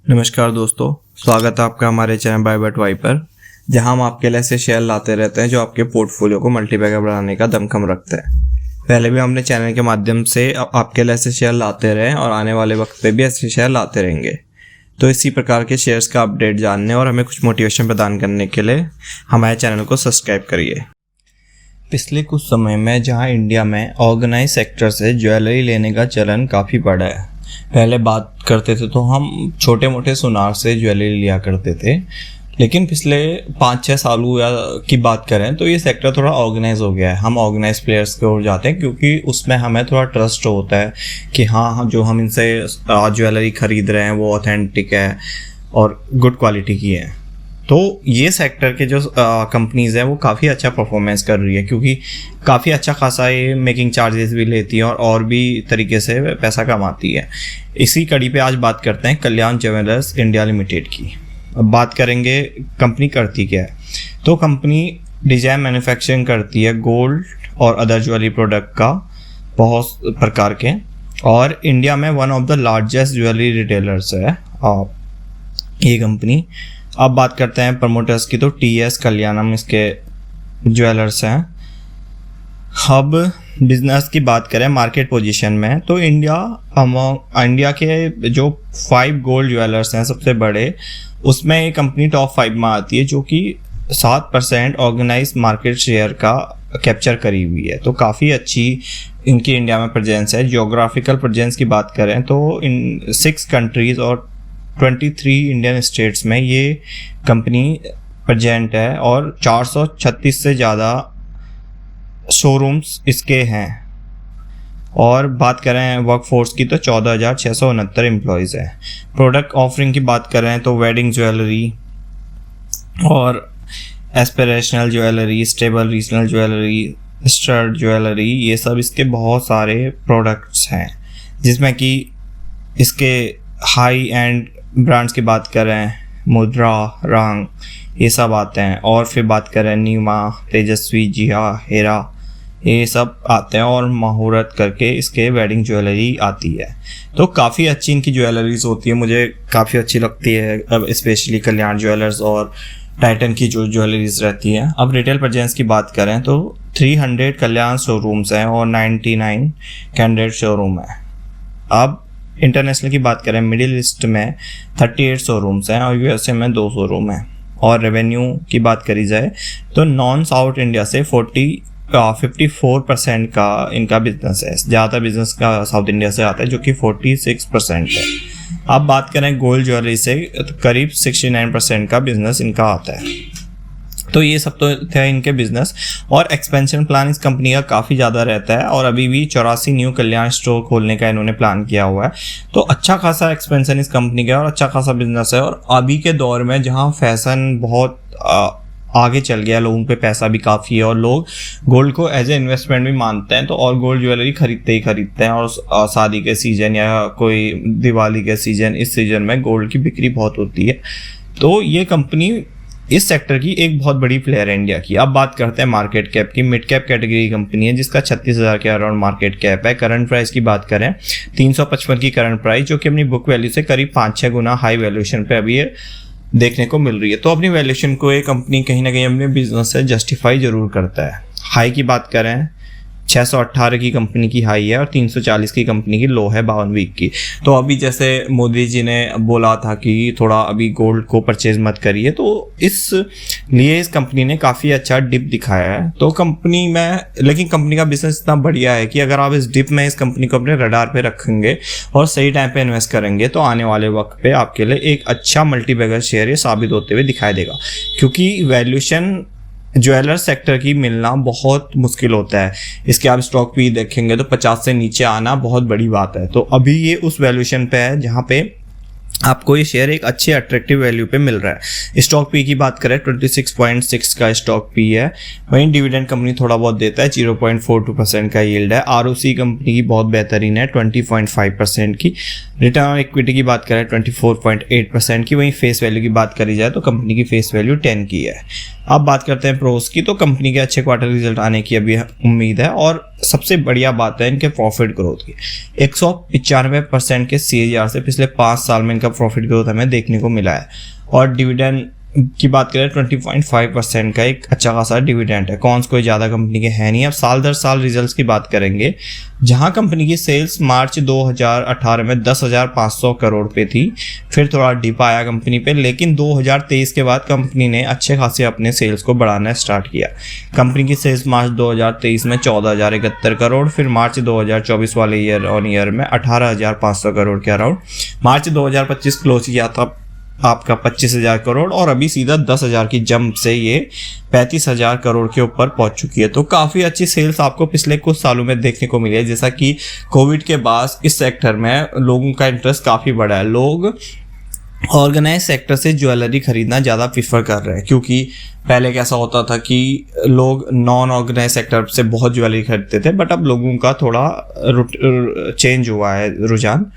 नमस्कार दोस्तों, स्वागत है आपका हमारे चैनल बाय बट वाई पर, जहां हम आपके लिए ऐसे शेयर लाते रहते हैं जो आपके पोर्टफोलियो को मल्टीबैगर बनाने का दमखम रखते हैं। पहले भी हमने चैनल के माध्यम से आपके लिए ऐसे शेयर लाते रहे और आने वाले वक्त पे भी ऐसे शेयर लाते रहेंगे। तो इसी प्रकार के शेयर्स का अपडेट जानने और हमें कुछ मोटिवेशन प्रदान करने के लिए हमारे चैनल को सब्सक्राइब करिए। पिछले कुछ समय में जहां इंडिया में ऑर्गेनाइज सेक्टर से ज्वेलरी लेने का चलन काफ़ी बढ़ा है। पहले बात करते थे तो हम छोटे मोटे सुनार से ज्वेलरी लिया करते थे, लेकिन पिछले 5-6 सालों की बात करें तो ये सेक्टर थोड़ा ऑर्गेनाइज हो गया है। हम ऑर्गेनाइज प्लेयर्स की ओर जाते हैं क्योंकि उसमें हमें थोड़ा ट्रस्ट होता है कि हाँ जो हम इनसे ज्वेलरी खरीद रहे हैं वो ऑथेंटिक है और गुड क्वालिटी की है। तो ये सेक्टर के जो कंपनीज़ हैं वो काफ़ी अच्छा परफॉर्मेंस कर रही है क्योंकि काफ़ी अच्छा खासा ये मेकिंग चार्जेस भी लेती है और भी तरीके से पैसा कमाती है। इसी कड़ी पे आज बात करते हैं कल्याण ज्वेलर्स इंडिया लिमिटेड की। अब बात करेंगे कंपनी करती क्या है। तो कंपनी डिज़ाइन मैन्युफैक्चरिंग करती है गोल्ड और अदर ज्वेलरी प्रोडक्ट का बहुत प्रकार के, और इंडिया में one of the largest jewellery retailers है ये कंपनी। अब बात करते हैं प्रमोटर्स की, तो टीएस कल्याणम इसके ज्वेलर्स हैं। अब बिजनेस की बात करें मार्केट पोजीशन में, तो इंडिया के जो 5 गोल्ड ज्वेलर्स हैं सबसे बड़े, उसमें ये कंपनी टॉप 5 में आती है जो कि 7% ऑर्गेनाइज मार्केट शेयर का कैप्चर करी हुई है। तो काफ़ी अच्छी इनकी इंडिया में प्रेजेंस है। जियोग्राफिकल प्रेजेंस की बात करें तो इन 6 कंट्रीज़ और 23 इंडियन स्टेट्स में ये कंपनी प्रेजेंट है और 436 से ज़्यादा शोरूम्स इसके हैं। और बात करें वर्कफोर्स की तो 14,669 एम्प्लॉयज़ हैं। प्रोडक्ट ऑफरिंग की बात करें तो वेडिंग ज्वेलरी और aspirational jewellery, stable regional jewellery, stud jewellery, ये सब इसके बहुत सारे प्रोडक्ट्स हैं, जिसमें कि इसके हाई एंड ब्रांड्स की बात करें मुद्रा, रंग, ये सब आते हैं। और फिर बात करें नीमा, तेजस्वी, जिया, हेरा, ये सब आते हैं। और मुहूर्त करके इसके वेडिंग ज्वेलरी आती है। तो काफ़ी अच्छी इनकी ज्वेलरीज होती है, मुझे काफ़ी अच्छी लगती है। अब स्पेशली कल्याण ज्वेलर्स और टाइटन की जो ज्वेलरीज रहती है। अब रिटेल प्रेजेंस की बात करें तो 300 कल्याण शोरूम्स हैं और 99 कैंडिडेट शोरूम है। अब इंटरनेशनल की बात करें मिडिल ईस्ट में 38 शोरूम्स हैं और यूएसए में 2 शोरूम हैं। और रेवेन्यू की बात करी जाए तो नॉन साउथ इंडिया से 54% का इनका बिजनेस है। ज़्यादा बिजनेस का साउथ इंडिया से आता है जो कि 46% है। अब बात करें गोल्ड ज्वेलरी से तो करीब 69% का बिजनेस इनका आता है। तो ये सब तो थे इनके बिजनेस। और एक्सपेंशन प्लान इस कंपनी का काफ़ी ज़्यादा रहता है और अभी भी 84 न्यू कल्याण स्टोर खोलने का इन्होंने प्लान किया हुआ है। तो अच्छा खासा एक्सपेंशन इस कंपनी का और अच्छा खासा बिजनेस है। और अभी के दौर में जहाँ फैशन बहुत आगे चल गया, लोगों पे पैसा भी काफ़ी है और लोग गोल्ड को एज ए इन्वेस्टमेंट भी मानते हैं, तो और गोल्ड ज्वेलरी खरीदते हैं। और शादी के सीज़न या कोई दिवाली के सीज़न, इस सीज़न में गोल्ड की बिक्री बहुत होती है। तो ये कंपनी इस सेक्टर की एक बहुत बड़ी प्लेयर है इंडिया की। अब बात करते हैं मार्केट कैप की। मिड कैप कैटेगरी कंपनी है जिसका 36,000 के अराउंड मार्केट कैप है। करंट प्राइस की बात करें 355 की करंट प्राइस, जो कि अपनी बुक वैल्यू से करीब 5-6 गुना हाई वैल्यूएशन पे अभी ये देखने को मिल रही है। तो अपनी वैल्यूएशन को ये कंपनी कहीं ना कहीं अपने बिजनेस से जस्टिफाई जरूर करता है। हाई की बात करें 618 की कंपनी की हाई है और 340 की कंपनी की लो है 52 वीक की। तो अभी जैसे मोदी जी ने बोला था कि थोड़ा अभी गोल्ड को परचेज मत करिए, तो इस लिए इस कंपनी ने काफ़ी अच्छा डिप दिखाया है। तो कंपनी में, लेकिन कंपनी का बिजनेस इतना बढ़िया है कि अगर आप इस डिप में इस कंपनी को अपने रडार पे रखेंगे और सही टाइम पे इन्वेस्ट करेंगे तो आने वाले वक्त पे आपके लिए एक अच्छा मल्टीबैगर शेयर ये साबित होते हुए दिखाई देगा। क्योंकि वैल्यूएशन ज्वेलर सेक्टर की मिलना बहुत मुश्किल होता है। इसके आप स्टॉक भी देखेंगे तो 50 से नीचे आना बहुत बड़ी बात है। तो अभी ये उस वैल्यूएशन पे है जहाँ पे आपको ये शेयर एक अच्छे अट्रैक्टिव वैल्यू पे मिल रहा है। स्टॉक पी की बात करें 26.6 का स्टॉक पी है। वहीं डिविडेंड कंपनी थोड़ा बहुत देता है, 0.42% का यील्ड है। आरओसी कंपनी की बहुत बेहतरीन है 20.5% की। रिटर्न ऑन इक्विटी की बात करें 24.8% की। वहीं फेस वैल्यू की बात करी जाए तो कंपनी की फेस वैल्यू 10 की है। अब बात करते हैं प्रोस की, तो कंपनी के अच्छे क्वार्टर रिजल्ट आने की अभी उम्मीद है और सबसे बढ़िया बात है इनके प्रॉफिट ग्रोथ की। 195% के CAGR से पिछले 5 साल में इनका प्रॉफिट ग्रोथ हमें देखने को मिला है। और डिविडेंड की बात करें 20.5% का एक अच्छा खासा डिविडेंड है। कौन कोई ज़्यादा कंपनी के है नहीं। अब साल दर साल रिजल्ट्स की बात करेंगे, जहां कंपनी की सेल्स मार्च 2018 में 10,500 करोड़ पे थी, फिर थोड़ा डिप आया कंपनी पे, लेकिन 2023 के बाद कंपनी ने अच्छे खासे अपने सेल्स को बढ़ाना स्टार्ट किया। कंपनी की सेल्स मार्च 2023 में 14,071 करोड़, फिर मार्च 2024 वाले ईयर ऑन ईयर में 18,500 करोड़ के अराउंड, मार्च 2025 क्लोज किया था आपका 25,000 करोड़, और अभी सीधा 10,000 की जंप से ये 35,000 करोड़ के ऊपर पहुंच चुकी है। तो काफ़ी अच्छी सेल्स आपको पिछले कुछ सालों में देखने को मिली है। जैसा कि कोविड के बाद इस सेक्टर में लोगों का इंटरेस्ट काफ़ी बढ़ा है। लोग ऑर्गेनाइज सेक्टर से ज्वेलरी खरीदना ज़्यादा प्रीफर कर रहे हैं, क्योंकि पहले कैसा होता था कि लोग नॉन ऑर्गेनाइज सेक्टर से बहुत ज्वेलरी खरीदते थे, बट अब लोगों का थोड़ा चेंज हुआ है रुझान।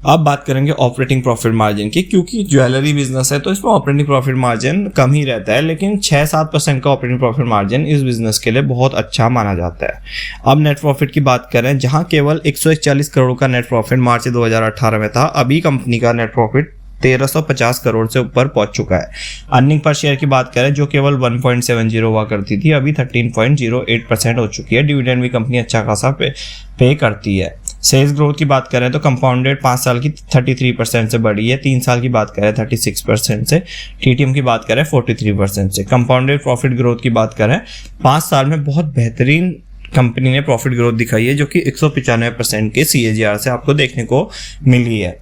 अब बात करेंगे ऑपरेटिंग प्रॉफिट मार्जिन की, क्योंकि ज्वेलरी बिजनेस है तो इसमें ऑपरेटिंग प्रॉफिट मार्जिन कम ही रहता है, लेकिन 6-7% का ऑपरेटिंग प्रॉफिट मार्जिन इस बिजनेस के लिए बहुत अच्छा माना जाता है। अब नेट प्रॉफिट की बात करें, जहां केवल 141 करोड़ का नेट प्रॉफिट मार्च 2018 में था, अभी कंपनी का नेट प्रॉफिट 1350 करोड़ से ऊपर पहुंच चुका है। अर्निंग पर शेयर की बात करें, जो केवल 1.70 हुआ करती थी, अभी 13.08% हो चुकी है। डिविडेंड भी कंपनी अच्छा खासा पे करती है। सेल्स ग्रोथ की बात करें तो कंपाउंडेड 5 साल की 33% से बढ़ी है, 3 साल की बात करें 36% से, TTM की बात करें 43% से। कंपाउंडेड प्रॉफिट ग्रोथ की बात करें 5 साल में बहुत बेहतरीन कंपनी ने प्रॉफिट ग्रोथ दिखाई है, जो कि 195% के CAGR से आपको देखने को मिली है।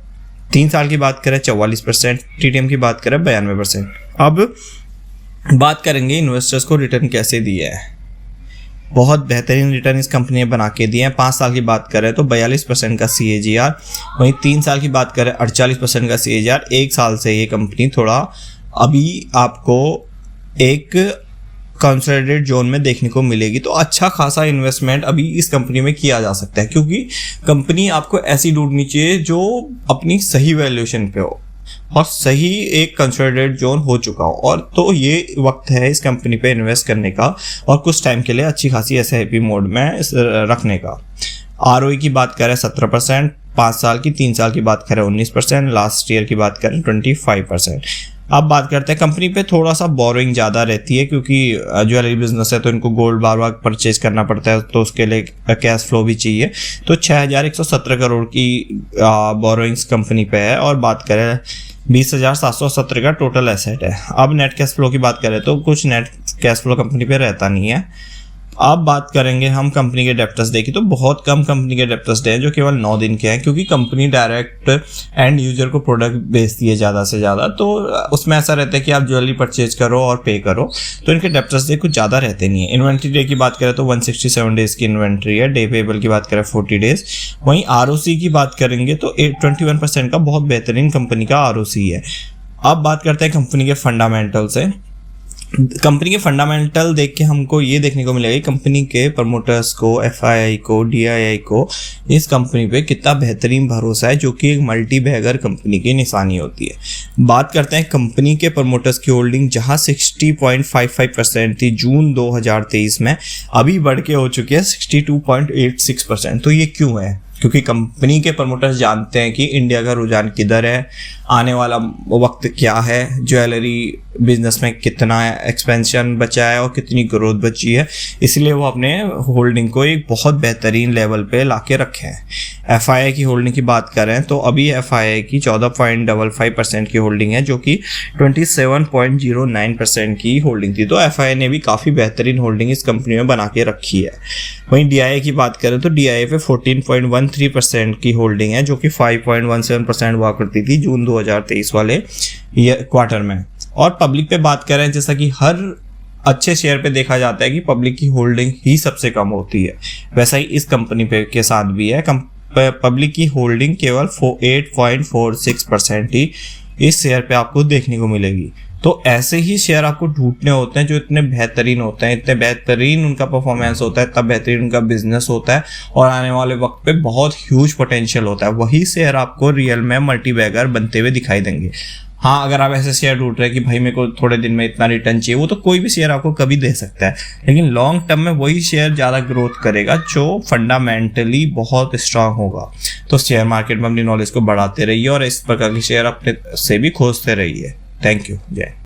3 साल की बात करें 44%, TTM की बात करें 92%। अब बात करेंगे इन्वेस्टर्स को रिटर्न कैसे दिया है। बहुत बेहतरीन रिटर्न इस कंपनी ने बना के दिए हैं। 5 साल की बात करें तो 42% का CAGR, वहीं 3 साल की बात करें 48% का CAGR। 1 साल से ये कंपनी थोड़ा अभी आपको एक कंसोलिडेटेड जोन में देखने को मिलेगी। तो अच्छा खासा इन्वेस्टमेंट अभी इस कंपनी में किया जा सकता है, क्योंकि कंपनी आपको ऐसी ढूंढनी चाहिए जो अपनी सही वैल्यूएशन पे हो और सही एक कंसोलिडेटेड जोन हो चुका हो। और तो ये वक्त है इस कंपनी पे इन्वेस्ट करने का और कुछ टाइम के लिए अच्छी खासी SIP मोड में रखने का। ROE की बात करें 17%, 5 साल की, 3 साल की बात करें 19%, लास्ट ईयर की बात करें 25%। अब बात करते हैं कंपनी पे थोड़ा सा बोरोइंग ज़्यादा रहती है, क्योंकि ज्वेलरी बिजनेस है तो इनको गोल्ड बार बार परचेज करना पड़ता है, तो उसके लिए कैश फ्लो भी चाहिए। तो 6,117 करोड़ की बोरोइंग्स कंपनी पे है, और बात करें 20,717 का टोटल एसेट है। अब नेट कैश फ्लो की बात करें तो कुछ नेट कैश फ्लो कंपनी पे रहता नहीं है। अब बात करेंगे हम कंपनी के डेप्टर्स डे की, तो बहुत कम कंपनी के डेप्टर्स डे हैं, जो केवल 9 दिन के हैं, क्योंकि कंपनी डायरेक्ट एंड यूजर को प्रोडक्ट बेचती है ज़्यादा से ज़्यादा। तो उसमें ऐसा रहता है कि आप ज्वेलरी परचेज करो और पे करो, तो इनके डेप्टर्स डे कुछ ज़्यादा रहते नहीं है। इन्वेंट्री डे की बात करें तो 167 डेज़ की इन्वेंट्री है। डे पेबल की बात करें 40 डेज़। वहीं ROC की बात करेंगे तो 21% का बहुत बेहतरीन कंपनी का ROC है। अब बात करते हैं कंपनी के फंडामेंटल से। कंपनी के फंडामेंटल देख के हमको ये देखने को मिलेगा कंपनी के प्रमोटर्स को, FII को, DII को इस कंपनी पे कितना बेहतरीन भरोसा है, जो कि एक मल्टी बैगर कंपनी की निशानी होती है। बात करते हैं कंपनी के प्रमोटर्स की होल्डिंग, जहां 60.55% थी जून 2023 में, अभी बढ़ के हो चुकी है 62.86%। तो ये क्यों है? क्योंकि कंपनी के प्रमोटर्स जानते हैं कि इंडिया का रुझान किधर है, आने वाला वक्त क्या है, ज्वेलरी बिजनेस में कितना एक्सपेंशन बचा है और कितनी ग्रोथ बची है, इसलिए वो अपने होल्डिंग को एक बहुत बेहतरीन लेवल पे लाके रखे हैं। FII की होल्डिंग की बात करें तो अभी FII की 14.55% की होल्डिंग है, जो कि 27.09% की होल्डिंग थी। तो FII ने भी काफ़ी बेहतरीन होल्डिंग इस कंपनी में बना के रखी है। वहीं DII की बात करें तो DII पे 14.13% की होल्डिंग है, जो कि 5.17% हुआ करती थी जून 2023 वाले क्वार्टर में। और पब्लिक पे बात करें, जैसा कि हर अच्छे शेयर पे देखा जाता है कि पब्लिक की होल्डिंग ही सबसे कम होती है, वैसा ही इस कंपनी पे के साथ भी है। पब्लिक की होल्डिंग केवल 8.46% ही इस शेयर पे आपको देखने को मिलेगी। तो ऐसे ही शेयर आपको ढूंढने होते हैं जो इतने बेहतरीन होते हैं, इतने बेहतरीन उनका परफॉर्मेंस होता है, इतना बेहतरीन उनका बिजनेस होता है और आने वाले वक्त पे बहुत ह्यूज पोटेंशियल होता है। वही शेयर आपको रियल में मल्टी बैगर बनते हुए दिखाई देंगे। हाँ, अगर आप ऐसे शेयर ढूंढ रहे हैं कि भाई मेरे को थोड़े दिन में इतना रिटर्न चाहिए, वो तो कोई भी शेयर आपको कभी दे सकता है, लेकिन लॉन्ग टर्म में वही शेयर ज़्यादा ग्रोथ करेगा जो फंडामेंटली बहुत स्ट्रांग होगा। तो शेयर मार्केट में अपनी नॉलेज को बढ़ाते रहिए और इस प्रकार के शेयर अपने से भी खोजते रहिए। Thank you. जय।